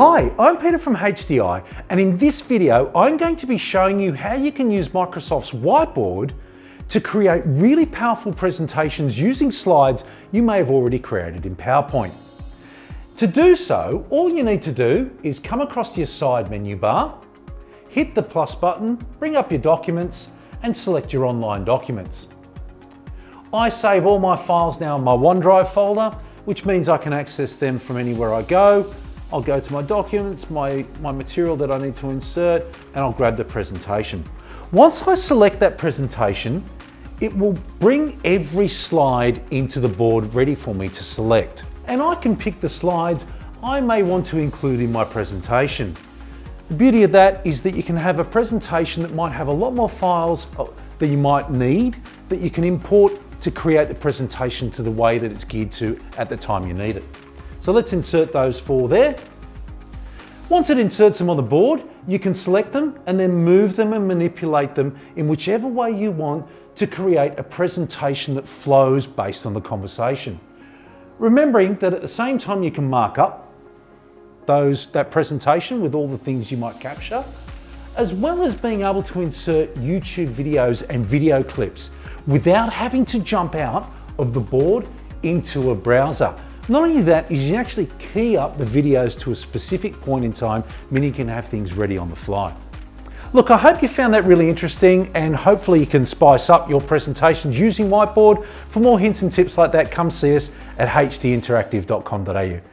Hi, I'm Peter from HDI, and in this video I'm going to be showing you how you can use Microsoft's Whiteboard to create really powerful presentations using slides you may have already created in PowerPoint. To do so, all you need to do is come across your side menu bar, hit the plus button, bring up your documents and select your online documents. I save all my files now in my OneDrive folder, which means I can access them from anywhere I go. I'll go to my documents, my material that I need to insert, and I'll grab the presentation. Once I select that presentation, it will bring every slide into the board ready for me to select. And I can pick the slides I may want to include in my presentation. The beauty of that is that you can have a presentation that might have a lot more files that you might need, that you can import to create the presentation to the way that it's geared to at the time you need it. So let's insert those four there. Once it inserts them on the board, you can select them and then move them and manipulate them in whichever way you want to create a presentation that flows based on the conversation. Remembering that at the same time you can mark up that presentation with all the things you might capture, as well as being able to insert YouTube videos and video clips without having to jump out of the board into a browser. Not only that, is you can actually key up the videos to a specific point in time, meaning you can have things ready on the fly. Look, I hope you found that really interesting, and hopefully you can spice up your presentations using Whiteboard. For more hints and tips like that, come see us at hdinteractive.com.au.